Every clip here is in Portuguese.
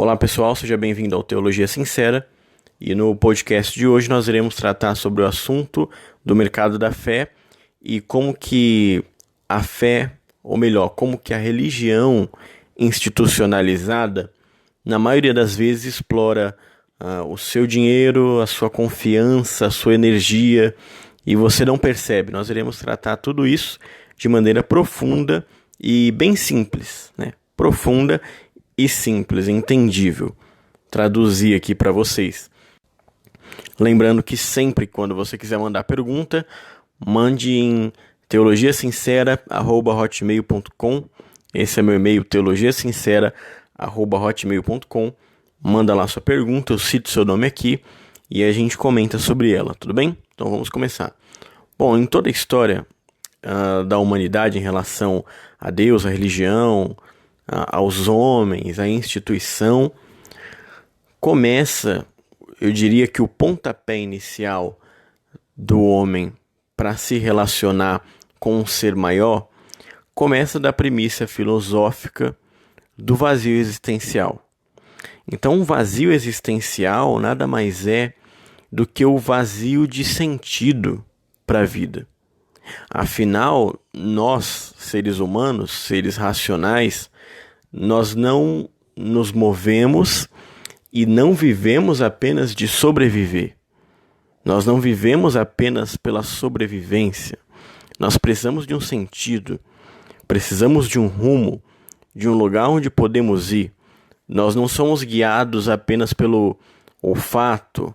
Olá pessoal, seja bem-vindo ao Teologia Sincera e no podcast de hoje nós iremos tratar sobre o assunto do mercado da fé e como que a fé, ou melhor, como que a religião institucionalizada na maioria das vezes explora o seu dinheiro, a sua confiança, a sua energia e você não percebe. Nós iremos tratar tudo isso de maneira profunda e bem simples, né? Profunda e simples, entendível. Traduzir aqui para vocês. Lembrando que sempre quando você quiser mandar pergunta, mande em teologiasincera@hotmail.com. Esse é meu e-mail, teologiasincera@hotmail.com. Manda lá sua pergunta, eu cito seu nome aqui e a gente comenta sobre ela, tudo bem? Então vamos começar. Bom, em toda a história da humanidade em relação a Deus, a religião, aos homens, à instituição, começa, eu diria que o pontapé inicial do homem para se relacionar com um ser maior, começa da premissa filosófica do vazio existencial. Então, o vazio existencial nada mais é do que o vazio de sentido para a vida. Afinal, nós, seres humanos, seres racionais, nós não nos movemos e não vivemos apenas de sobreviver. Nós não vivemos apenas pela sobrevivência. Nós precisamos de um sentido, precisamos de um rumo, de um lugar onde podemos ir. Nós não somos guiados apenas pelo olfato,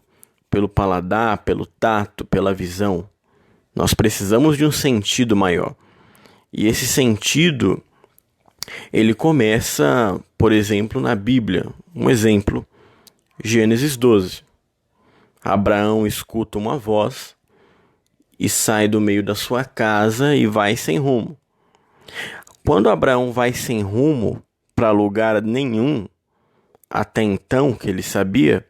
pelo paladar, pelo tato, pela visão. Nós precisamos de um sentido maior. E esse sentido, ele começa, por exemplo, na Bíblia. Um exemplo, Gênesis 12. Abraão escuta uma voz e sai do meio da sua casa e vai sem rumo. Quando Abraão vai sem rumo para lugar nenhum, até então que ele sabia,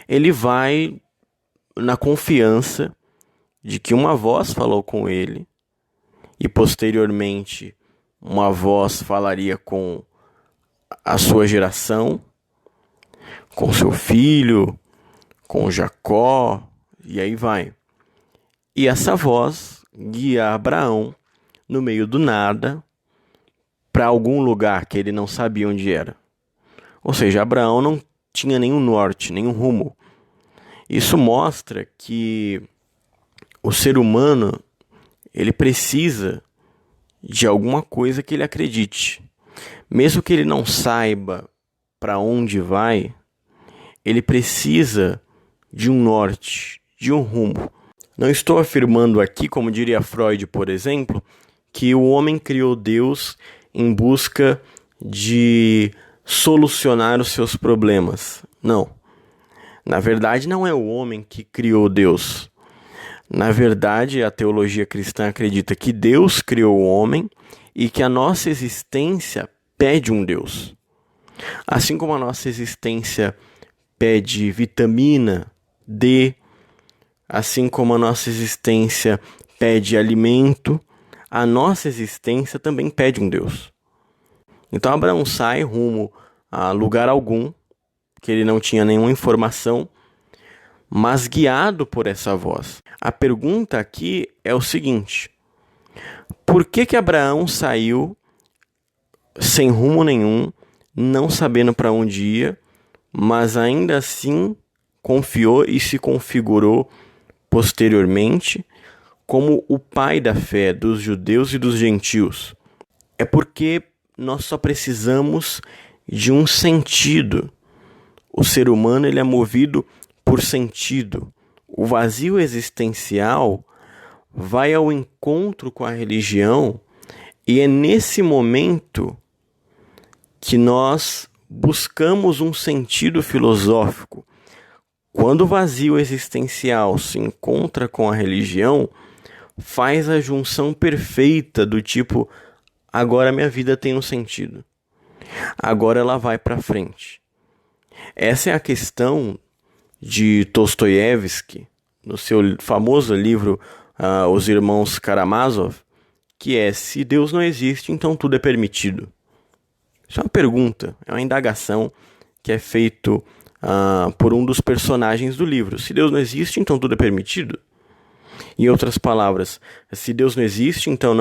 ele vai na confiança de que uma voz falou com ele e posteriormente uma voz falaria com a sua geração, com seu filho, com Jacó, e aí vai. E essa voz guia Abraão no meio do nada para algum lugar que ele não sabia onde era. Ou seja, Abraão não tinha nenhum norte, nenhum rumo. Isso mostra que o ser humano, ele precisa de alguma coisa que ele acredite. Mesmo que ele não saiba para onde vai, ele precisa de um norte, de um rumo. Não estou afirmando aqui, como diria Freud, por exemplo, que o homem criou Deus em busca de solucionar os seus problemas. Não. Na verdade, não é o homem que criou Deus. Na verdade, a teologia cristã acredita que Deus criou o homem e que a nossa existência pede um Deus. Assim como a nossa existência pede vitamina D, assim como a nossa existência pede alimento, a nossa existência também pede um Deus. Então Abraão sai rumo a lugar algum, que ele não tinha nenhuma informação, mas guiado por essa voz. A pergunta aqui é o seguinte: por que Abraão saiu sem rumo nenhum, não sabendo para onde ia, mas ainda assim confiou e se configurou posteriormente como o pai da fé dos judeus e dos gentios? É porque nós só precisamos de um sentido. O ser humano, ele é movido por sentido. O vazio existencial vai ao encontro com a religião e é nesse momento que nós buscamos um sentido filosófico. Quando o vazio existencial se encontra com a religião, faz a junção perfeita do tipo: agora minha vida tem um sentido. Agora ela vai para frente. Essa é a questão de Dostoiévski, no seu famoso livro Os Irmãos Karamazov, que é: se Deus não existe, então tudo é permitido. Isso é uma pergunta, é uma indagação que é feito por um dos personagens do livro. Se Deus não existe, então tudo é permitido. Em outras palavras, se Deus não existe, então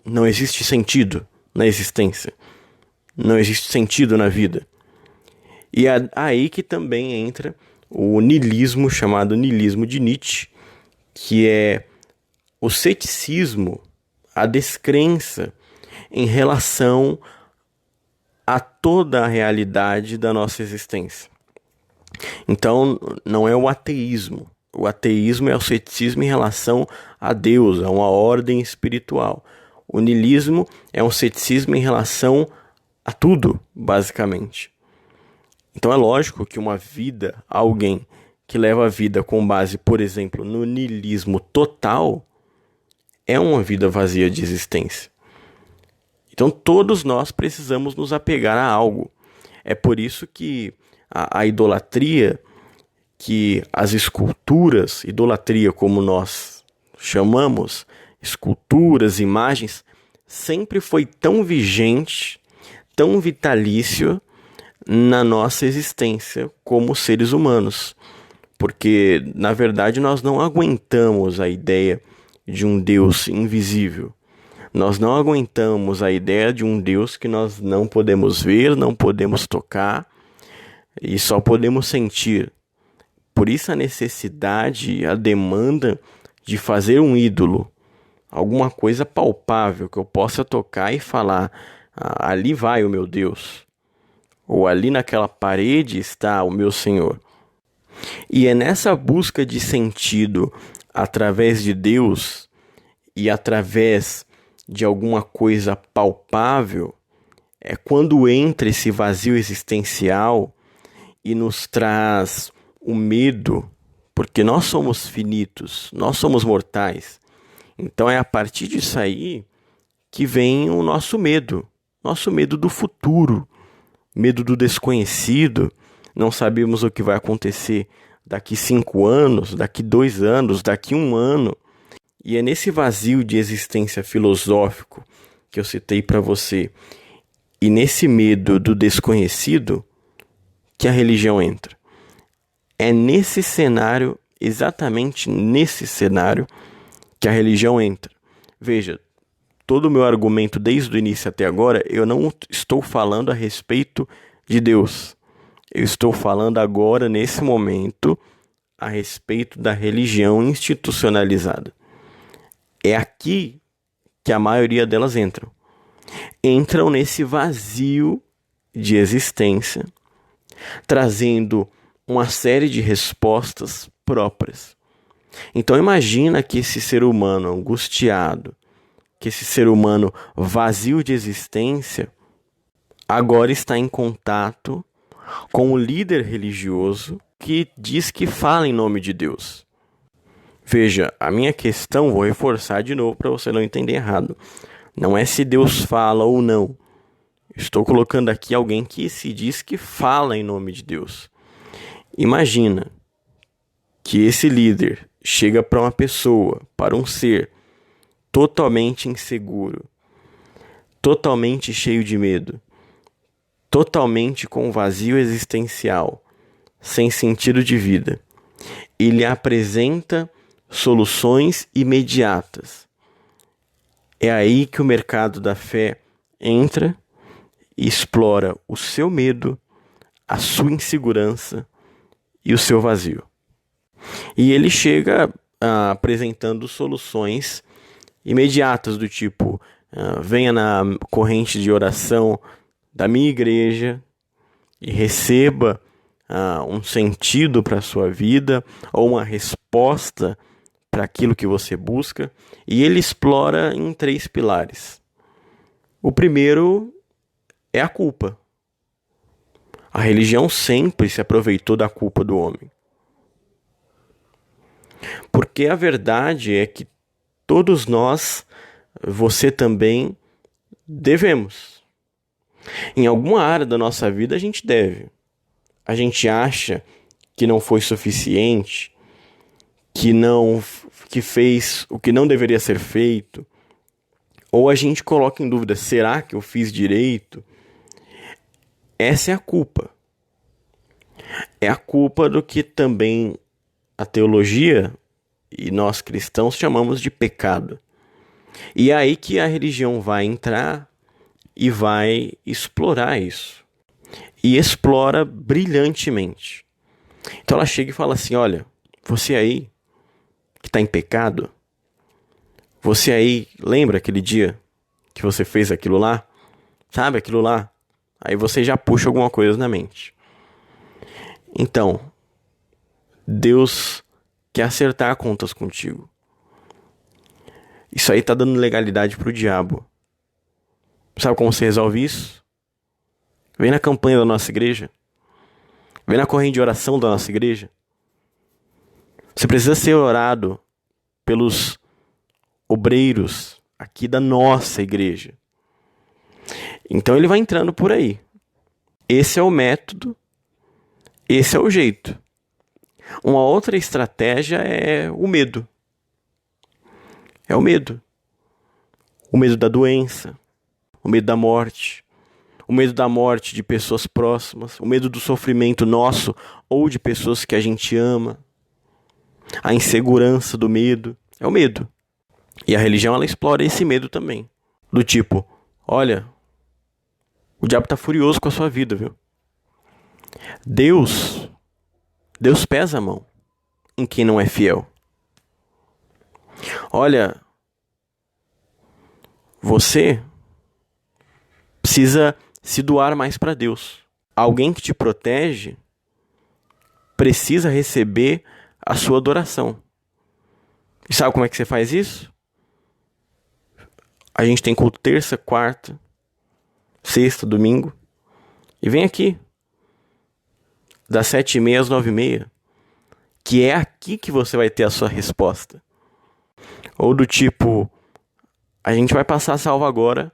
não existe sentido na existência. Não existe sentido na vida. E é aí que também entra o niilismo, chamado niilismo de Nietzsche, que é o ceticismo, a descrença em relação a toda a realidade da nossa existência. Então, não é o ateísmo. O ateísmo é o ceticismo em relação a Deus, a uma ordem espiritual. O niilismo é um ceticismo em relação a tudo, basicamente. Então é lógico que alguém que leva a vida com base, por exemplo, no niilismo total, é uma vida vazia de existência. Então todos nós precisamos nos apegar a algo. É por isso que a idolatria, que as esculturas, idolatria como nós chamamos, esculturas, imagens, sempre foi tão vigente, tão vitalício na nossa existência como seres humanos. Porque, na verdade, nós não aguentamos a ideia de um Deus invisível. Nós não aguentamos a ideia de um Deus que nós não podemos ver, não podemos tocar e só podemos sentir. Por isso a necessidade, a demanda de fazer um ídolo, alguma coisa palpável que eu possa tocar e falar: ali vai o meu Deus, ou ali naquela parede está o meu Senhor. E é nessa busca de sentido através de Deus e através de alguma coisa palpável, é quando entra esse vazio existencial e nos traz o medo, porque nós somos finitos, nós somos mortais. Então é a partir disso aí que vem o nosso medo do futuro, medo do desconhecido. Não sabemos o que vai acontecer daqui 5 anos, daqui 2 anos, daqui 1 ano. E é nesse vazio de existência filosófico que eu citei para você, e nesse medo do desconhecido, que a religião entra. É nesse cenário, exatamente nesse cenário, que a religião entra. Veja, todo o meu argumento desde o início até agora, eu não estou falando a respeito de Deus. Eu estou falando agora, nesse momento, a respeito da religião institucionalizada. É aqui que a maioria delas entram. Entram nesse vazio de existência, trazendo uma série de respostas próprias. Então imagina que esse ser humano angustiado, que esse ser humano vazio de existência, agora está em contato com o líder religioso que diz que fala em nome de Deus. Veja, a minha questão, vou reforçar de novo para você não entender errado. Não é se Deus fala ou não. Estou colocando aqui alguém que se diz que fala em nome de Deus. Imagina que esse líder chega para uma pessoa, para um ser totalmente inseguro, totalmente cheio de medo, totalmente com vazio existencial, sem sentido de vida. E lhe apresenta soluções imediatas. É aí que o mercado da fé entra e explora o seu medo, a sua insegurança e o seu vazio. E ele chega apresentando soluções imediatas do tipo: venha na corrente de oração da minha igreja e receba um sentido para a sua vida ou uma resposta para aquilo que você busca. E ele explora em 3 pilares. O primeiro é a culpa. A religião sempre se aproveitou da culpa do homem. Porque a verdade é que todos nós, você também, devemos. Em alguma área da nossa vida a gente deve. A gente acha que não foi suficiente, que fez o que não deveria ser feito, ou a gente coloca em dúvida: será que eu fiz direito? Essa é a culpa. É a culpa do que também a teologia e nós cristãos chamamos de pecado. E é aí que a religião vai entrar e vai explorar isso. E explora brilhantemente. Então ela chega e fala assim: olha, você aí que está em pecado, você aí, lembra aquele dia que você fez aquilo lá? Sabe aquilo lá? Aí você já puxa alguma coisa na mente. Então, Deus quer acertar contas contigo. Isso aí tá dando legalidade pro diabo. Sabe como você resolve isso? Vem na campanha da nossa igreja. Vem na corrente de oração da nossa igreja. Você precisa ser orado pelos obreiros aqui da nossa igreja. Então ele vai entrando por aí. Esse é o método. Esse é o jeito. Uma outra estratégia é o medo. É o medo. O medo da doença. O medo da morte. O medo da morte de pessoas próximas. O medo do sofrimento nosso ou de pessoas que a gente ama. A insegurança do medo. É o medo. E a religião, ela explora esse medo também. Do tipo, olha, o diabo tá furioso com a sua vida, viu? Deus pesa a mão em quem não é fiel. Olha, você precisa se doar mais para Deus. Alguém que te protege precisa receber a sua adoração. E sabe como é que você faz isso? A gente tem culto terça, quarta, sexta, domingo. E vem aqui, das 7h30 às 9h30. Que é aqui que você vai ter a sua resposta. Ou do tipo, a gente vai passar a salva agora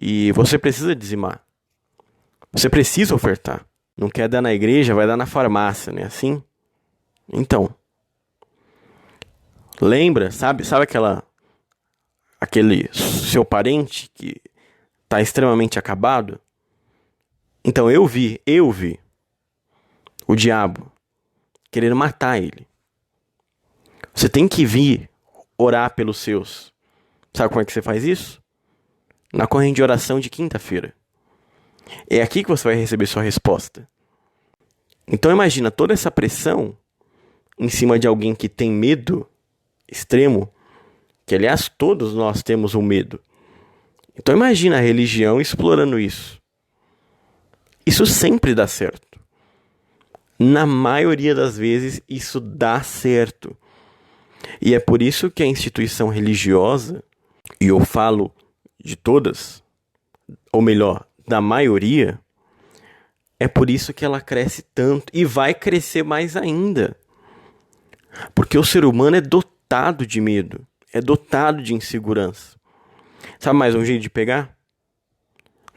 e você precisa dizimar. Você precisa ofertar. Não quer dar na igreja, vai dar na farmácia, não é assim? Então, lembra, sabe aquele seu parente que está extremamente acabado? Então eu vi o diabo querendo matar ele. Você tem que vir orar pelos seus. Sabe como é que você faz isso? Na corrente de oração de quinta-feira. É aqui que você vai receber sua resposta. Então imagina toda essa pressão em cima de alguém que tem medo extremo, que aliás todos nós temos um medo. Então imagina a religião explorando isso. Isso sempre dá certo. Na maioria das vezes isso dá certo. E é por isso que a instituição religiosa, e eu falo de todas, ou melhor, da maioria, é por isso que ela cresce tanto e vai crescer mais ainda. Porque o ser humano é dotado de medo, é dotado de insegurança. Sabe mais um jeito de pegar?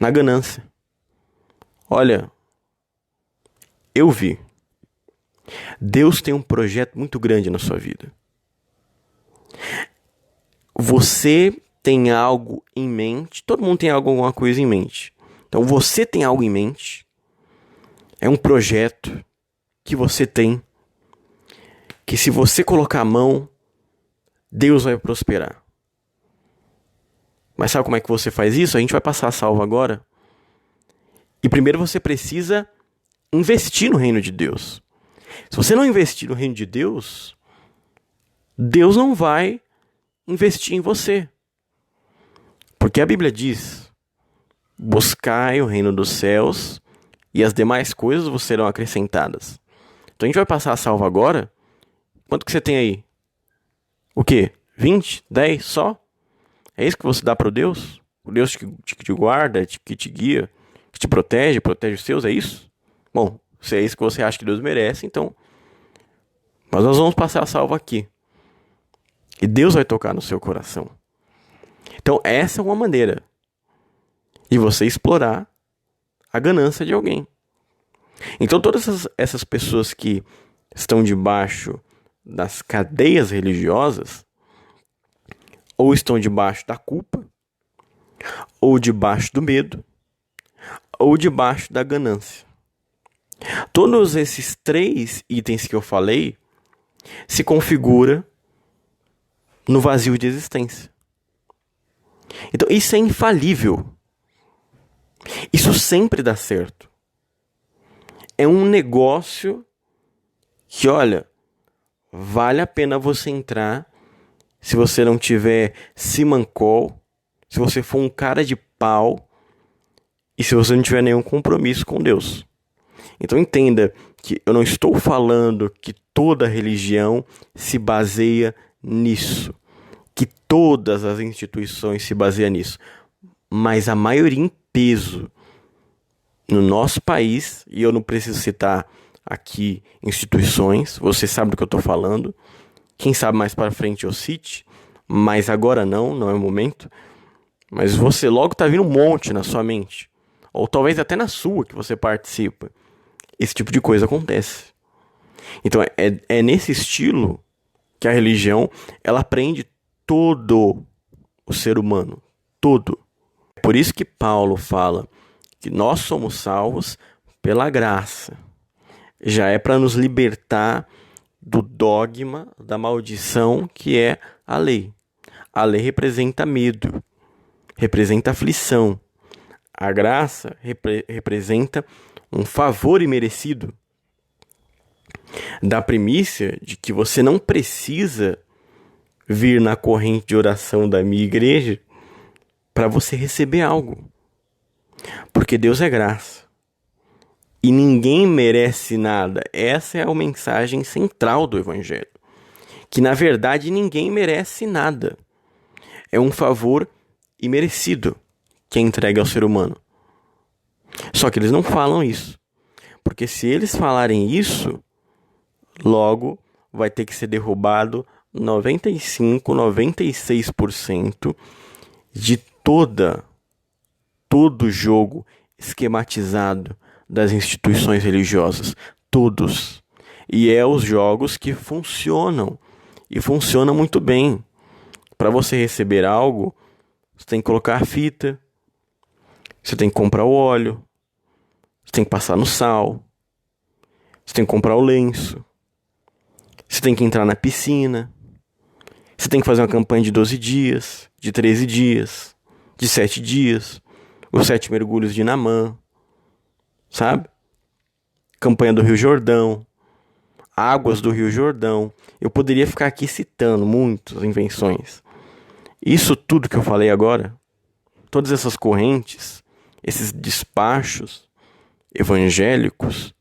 Na ganância. Olha, eu vi. Deus tem um projeto muito grande na sua vida. Você tem algo em mente, todo mundo tem alguma coisa em mente. Então você tem algo em mente, é um projeto que você tem, que se você colocar a mão, Deus vai prosperar. Mas sabe como é que você faz isso? A gente vai passar a salva agora. E primeiro você precisa investir no reino de Deus. Se você não investir no reino de Deus, Deus não vai investir em você. Porque a Bíblia diz: buscai o reino dos céus e as demais coisas vos serão acrescentadas. Então a gente vai passar a salva agora. Quanto que você tem aí? O quê? 20? 10 só? É isso que você dá para o Deus? O Deus que te guarda, que te guia, que te protege os seus, é isso? Bom, se é isso que você acha que Deus merece, então... Mas nós vamos passar a salva aqui. E Deus vai tocar no seu coração. Então essa é uma maneira de você explorar a ganância de alguém. Então todas essas pessoas que estão debaixo das cadeias religiosas, ou estão debaixo da culpa, ou debaixo do medo, ou debaixo da ganância. Todos esses 3 itens que eu falei se configura no vazio de existência. Então isso é infalível. Isso sempre dá certo. É um negócio que, olha, vale a pena você entrar se você não tiver simancol, se você for um cara de pau e se você não tiver nenhum compromisso com Deus. Então entenda que eu não estou falando que toda religião se baseia nisso, que todas as instituições se baseiam nisso, mas a maioria em peso no nosso país, e eu não preciso citar aqui instituições, você sabe do que eu estou falando, quem sabe mais para frente eu cite, mas agora não é o momento, mas você logo está vindo um monte na sua mente, ou talvez até na sua que você participa. Esse tipo de coisa acontece. Então é nesse estilo que a religião ela prende todo o ser humano, todo. É por isso que Paulo fala que nós somos salvos pela graça. Já é para nos libertar do dogma, da maldição que é a lei. A lei representa medo, representa aflição. A graça representa um favor imerecido. Da primícia de que você não precisa vir na corrente de oração da minha igreja para você receber algo. Porque Deus é graça. E ninguém merece nada. Essa é a mensagem central do Evangelho. Que na verdade ninguém merece nada. É um favor imerecido que é entregue ao ser humano. Só que eles não falam isso. Porque se eles falarem isso, logo vai ter que ser derrubado 95, 96% de todo o jogo esquematizado das instituições religiosas. Todos. E é os jogos que funcionam. E funcionam muito bem. Para você receber algo, você tem que colocar a fita, você tem que comprar o óleo, você tem que passar no sal, você tem que comprar o lenço, você tem que entrar na piscina, você tem que fazer uma campanha de 12 dias, de 13 dias, de 7 dias, os 7 mergulhos de Naamã, sabe? Campanha do Rio Jordão, águas do Rio Jordão. Eu poderia ficar aqui citando muitas invenções. Isso tudo que eu falei agora, todas essas correntes, esses despachos evangélicos,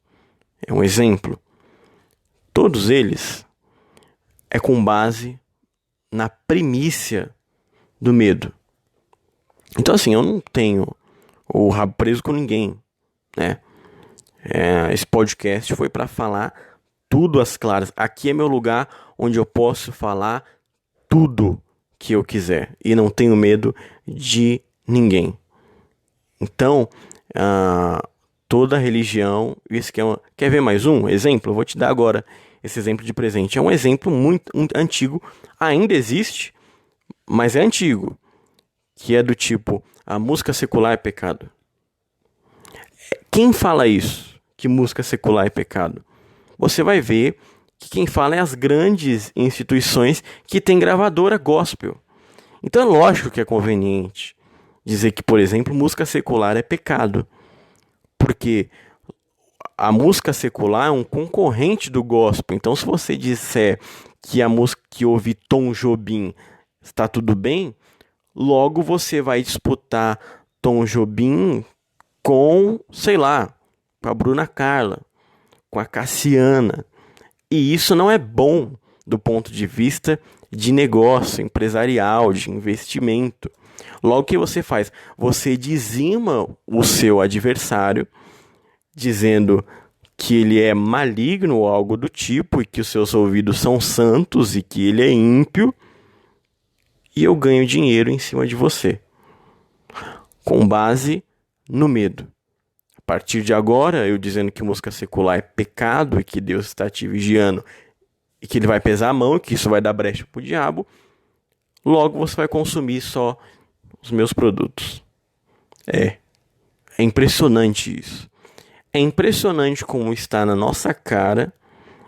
é um exemplo. Todos eles é com base na primícia do medo. Então assim, eu não tenho o rabo preso com ninguém, né? Esse podcast foi para falar tudo às claras. Aqui é meu lugar onde eu posso falar tudo que eu quiser e não tenho medo de ninguém. Então, toda religião, isso quer ver mais um exemplo? Eu vou te dar agora esse exemplo de presente. É um exemplo muito antigo, ainda existe, mas é antigo, que é do tipo, a música secular é pecado. Quem fala isso, que música secular é pecado? Você vai ver que quem fala é as grandes instituições que têm gravadora gospel. Então é lógico que é conveniente dizer que, por exemplo, música secular é pecado. Porque a música secular é um concorrente do gospel. Então se você disser que a música que ouve Tom Jobim está tudo bem, logo você vai disputar Tom Jobim com, sei lá, com a Bruna Carla, com a Cassiana. E isso não é bom do ponto de vista de negócio, empresarial, de investimento. Logo, o que você faz? Você dizima o seu adversário, dizendo que ele é maligno ou algo do tipo, e que os seus ouvidos são santos e que ele é ímpio, e eu ganho dinheiro em cima de você, com base no medo. A partir de agora, eu dizendo que música secular é pecado e que Deus está te vigiando e que ele vai pesar a mão e que isso vai dar brecha pro diabo, logo você vai consumir só os meus produtos. É impressionante isso. É impressionante como está na nossa cara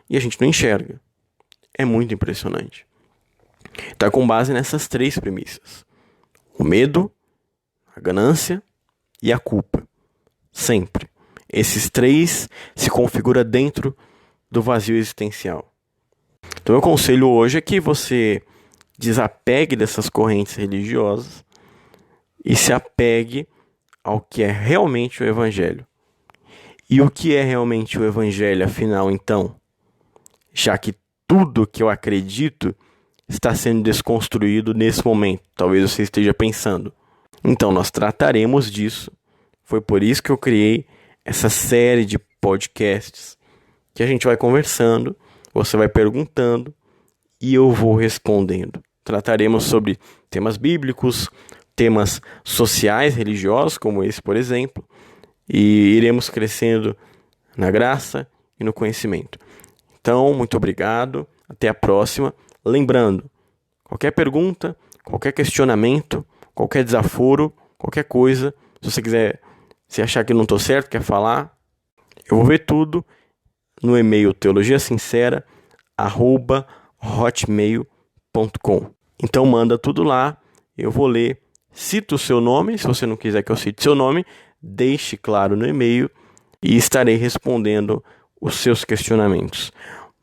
e a gente não enxerga. É muito impressionante. Está com base nessas 3 premissas: o medo, a ganância e a culpa. Sempre. Esses 3 se configuram dentro do vazio existencial. Então, meu conselho hoje é que você desapegue dessas correntes religiosas e se apegue ao que é realmente o Evangelho. E o que é realmente o Evangelho, afinal, então? Já que tudo que eu acredito está sendo desconstruído nesse momento, talvez você esteja pensando. Então, nós trataremos disso. Foi por isso que eu criei essa série de podcasts que a gente vai conversando, você vai perguntando e eu vou respondendo. Trataremos sobre temas bíblicos, temas sociais, religiosos, como esse, por exemplo, e iremos crescendo na graça e no conhecimento. Então, muito obrigado, até a próxima. Lembrando, qualquer pergunta, qualquer questionamento, qualquer desaforo, qualquer coisa, se você quiser, se achar que não estou certo, quer falar, eu vou ver tudo no e-mail teologiasincera@hotmail.com. Então manda tudo lá, eu vou ler, cito o seu nome, se você não quiser que eu cite seu nome, deixe claro no e-mail e estarei respondendo os seus questionamentos.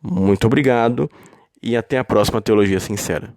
Muito obrigado e até a próxima Teologia Sincera.